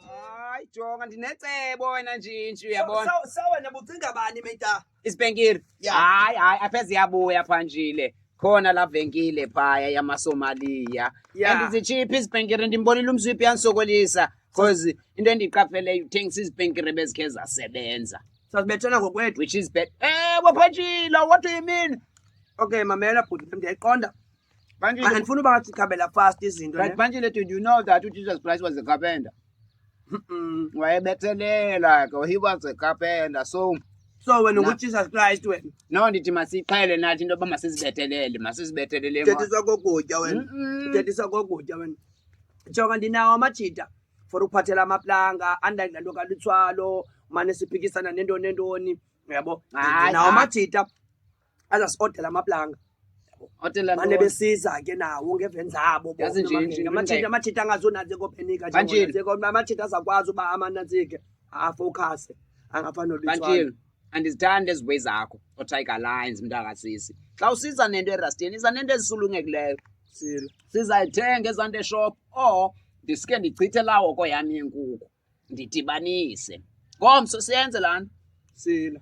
Hayi jonga ndinecebo wena njinji uyabona. Sawena bucinga bani meta? Isipenkile. Hayi apha ziyabuya phanjile. Khona la venkile phaya yamaSomalia. And zitshiphi izipenkire ndimbonile umziphi yansokolisa. Because into endiyiqapheleyo uthengisa izipenkire bezikhe zasebenza. Sasibethana ngokwethu. Which is bad. Phanjile, what do you mean? Okay, mamela bhuti ndiyayiqonda. Phanjile. Andifuna uba ngathi khabela fast izinto. But Phanjile, did you know that Jesus Christ was a carpenter? Wayebethelela ke, he was a carpenter. So wena nguJesus Christ wena. No, ndithi masiqhele nathi into yoba masizibethelele. Thethisa kokutya wena. Thethisa kokutya wena. Jonga ndinawo amajita for ukuphathela amaplanga andadlalo kaluthwalo mane siphikisana nentoni yabo. Nawo amajita azasiodela amaplanga. Mane besiza ke nawo ngeveni zabo amajita angazonaze kophenika nje amajita azakwazi uba amanantsike afocus angafana noluthwalo. Andizithanda ezi way zakho o-Tiger Lines mntakasisi. Xa usiza nento erasteni iza nento ezisulungekileyo. Sizayithenga ezanto eshop or ndisike ndichithe lawo koyam yenkukhu ndidibanise ngomso siyenze lana sila.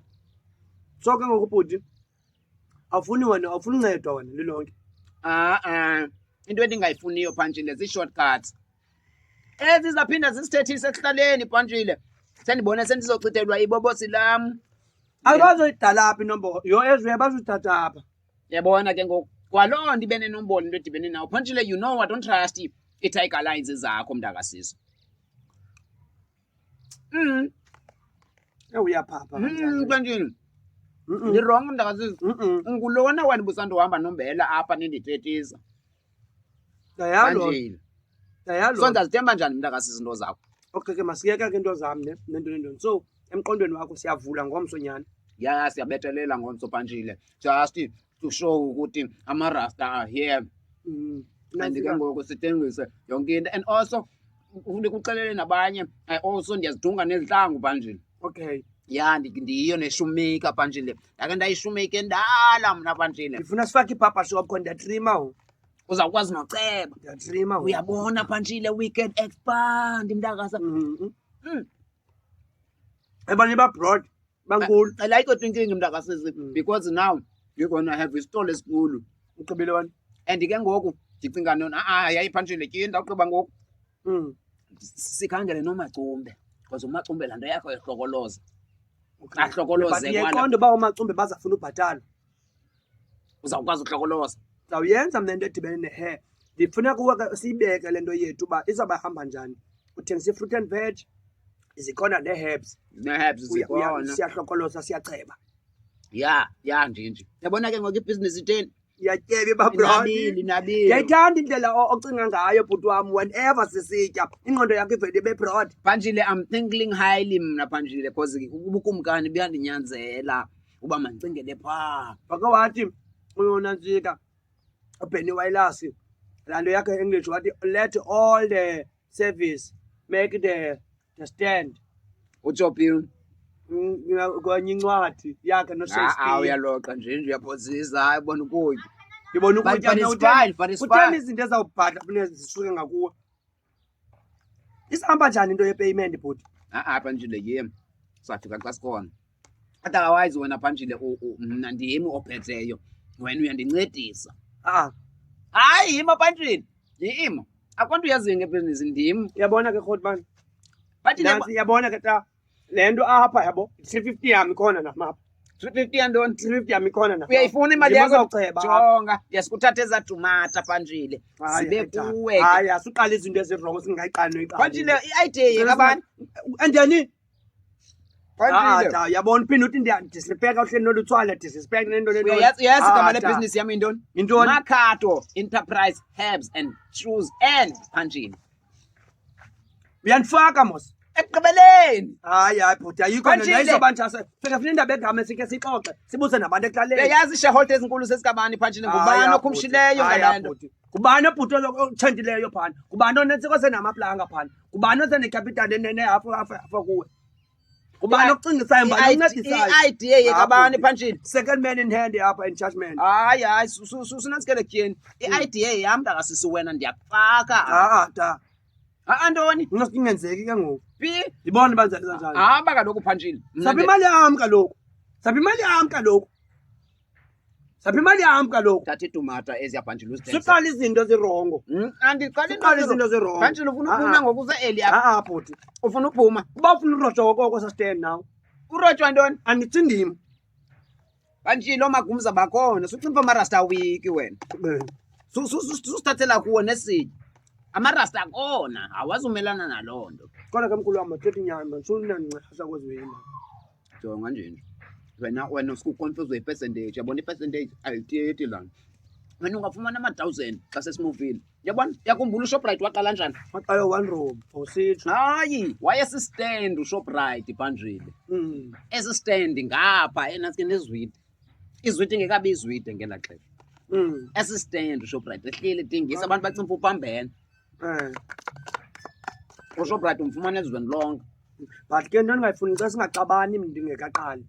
So ke ngoku bhuti awufuni uncedwa wena lilonke. Into endingayifuniyo Phanjile zii-shortcuts ezi zaphinda zisithethise ekuhlaleni Phanjile. Sendibone sendizochithelwa ibobosi lam. Abazoyidala apha inombolo yo ezwe bazothatha apha. Yabona ke ngoku kwaloo nto ibe nenombolo into edibene nawo Phanjile. You know what, don't trust ii-Tiger Lines zakho mntakasisi. Uyaphapha Phanjile. Ndirongo mntakasisi. Ngulona wena busandohamba nombela apha nindithethisa. Phanjile. So ndazithemba njani mntakasisi into zakho? Okay ke masiyeka ke into zami nento. So emqondweni wakho siyavula ngomso nyani. Ya siyabethelela ngomso Phanjile. Just to show ukuthi ama-Rasta are here. And ke ngoku sithengise yonke into. And also ufuna ukuxelele nabanye. I also ndiyazidunga nezihlangu Phanjile. Okay. Ya ndiyiyo neshumika Phanjile. Ndake ndayishumika endala mna Phanjile. Ndifuna sifake ipapa shop khona ndiyatrima. Uzawukwazi noceba. Ndiyatrima. Uyabona Phanjile, we can expand mntakasa. Ebanye ba-broad bankulu. I like your thinking mntakasisi because now you're gonna have a store esikhulu. Uqibile wena. And ke ngoku ndicinga nona yayi Phanjile ke ndawuqhiba ngoku. Sikhangele noMacumbe because uMacumbe laa nto yakho yahlokoloza. Ahlokoloze kwala. Ndiyayiqonda uba uMacumbe bazafuna ubhatala. Uzawukwazi uhlokoloza. Zawuyenza mna into edibene ne-hair. Ndifuna kuwe siyibeke le nto yethu uba izawuba hamba njani. Uthengisa i-fruit and veg, zikhona nee-herbs. Nee-herbs zikhona. Siyahlokoloza siyaceba. Ya njinji. Yabona ke ngoku ibhizinisi itheni? Iyatyebe babro. Nabili. Ndiyayithanda indlela ocinga ngayo bhuti wam whenever sisitya. Ingqondo yakho ivele ibe broad. Phanjile, I'm thinking highly mna Phanjile because ubukumkani buyandinyanzela uba mandicingele phaa. Wake wathi uyonantsika uBenny Wireless laa nto yakho English wathi let all the service make the stand. Utsho phi? Kwenye incwadi yakhe noShakespeare. Uyaloqa nje uyaphosisa hayi bona ukutya. Ngibona ukutya but it's fine. Kutheni izinto ezawubhadla funeka zisuke ngakuwe. Isihamba njani into ye-payment bhuti? Phanjile yimi safika xa sikhona. Otherwise wena Phanjile mna ndiyimi ophetheyo wena uyandincedisa. Hayi yima Phanjile yima akonto uyaziyo ngebhizinisi ndim. Uyabona ke Khotman Phanjile yabona ke ta le nto apha yabo 350 yami khona namapha 350 yantoni? 350 yami khona napha. Uyayifuna imali yakho? Jonga yasikuthatha eza tomata Phanjile zibe kuwe. Hayi asuqala izinto ezirong singayiqali noyiqala. Phanjile i-idea kabani andiyani Phanjile yabona uphinda uthi ndiyadisrespecta uhleli noluthwala disrespect nento lento. Yazi igama lebhizinisi yami intoni? Intoni? Makato Enterprise Herbs and Shoes and Phanjile. Uyandifaka mos ekugqibeleni. Hayi bhuti ayikho nayizoba njase. Fika funa indaba egama sike sixoxe sibuze nabantu ekuhlaleni. Uyayazi i-shareholders ezinkulu sesikabani Phanjile ngubani okhumshileyo ngalento? Kubani obhuti othendileyo phana? Kubani onentsiko senamaplanga phana? Kubani osenecapital enehafu kuwe? Ubani ocingisayo, ubani oncedisayo? I-idea yekabani Phantshile. Second man in hand apha in judgment. Hayi sunasikele kutyeni. I-idea yam mntakasisi wena ndiyakufaka. Ta. Antoni? Ingenzeki ke ngoku. Phi? Ndibona bazalisa njani. Hamba kaloku Phantshile. Saphi imali yam kaloku. Saphi imali yam kaloku. Saphi imali yam kaloku. Thatha itumata eziya Phantshile uzithengise. Siqala izinto ezirongo. Andiqali Siqala izinto ezirongo. Phantshile ufuna uphuma ngoku use-early apha. Bhuti. Ufuna uphuma. Uba ufuna urojwa koko sastand now. Urojwa ntoni? Andithi ndim. Phantshile oomagumza bakhona. Sucimfa amarasta wiki wena. Susithathela kuwo nesitya. Amarasta akhona. Awazumelana naloo nto. Kodwa ke mkhulu wam mathetha inyama. Sunandincehasa kwezwini. Jonga nje. Wena usikukonfuse ipercentage. Yabona ipercentage ayitheti laa nto. Wena ungafumana ama-1,000 xa sesimuvile. Yabona yakhumbula uShoprite waqala njani? Waqala 1 room awusitsho. Hayi wayesis-stand uShoprite Phantshile. Esi-stand ngapha enaske nezwiti. Izwiti ingekabi izwide ngelaa xesha. Esi-stand uShoprite ehleli etingisa abantu bacimfa uphambene. uShoprite umfumana ezweni lonke. But ke nto ndingayifuni xa singaxabani ndingekaqali.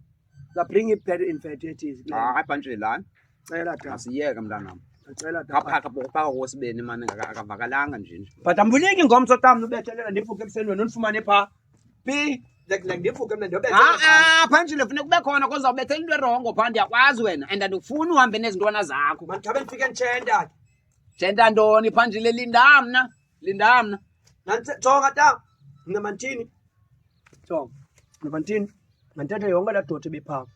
Bring it better infertilities. Hayi Phantshile lana. Cela ta. Asiyeke mntanam. Cela ta. Phaka kosibeni mani akavakalanga nje. But ambuleki ngomso tam ubethelela ndivuke ekuseni wena undifumane pha. Phi? Like ndivuke mna ndiyobethelela. Phantshile funeka kube khona kodwa ubethela into erongo phaa ndiyakwazi wena and andikufuni uhambe nezintwana zakho. Mandikhabe ndifike nditshenda. Tshenta ntoni Phantshile linda mna. Jonga ta. Mna mantini. Jonga. Mna mantini. Mandithatha yonke laa doda ebephaa.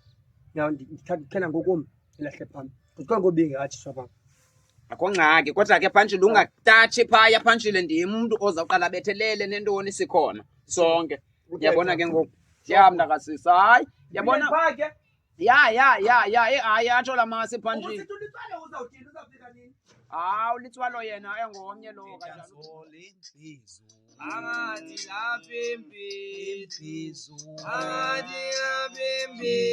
Ndithena ngokum ilahle phambi. Kuthiwa ngobinge atshiswa phaa. Akho ngxaki kodwa ke Phantshile ungatatshi phaya Phantshile ndim umntu ozawuqala abethelele nentoni sikhona sonke. Yabona ke ngoku. Ya mntakasisi hayi. Yabona. Hayi atsho la masi Phantshile. Ulitswalo yena engomnye lo kanjalo. Angathi lapha impilo, angathi lapha impilo.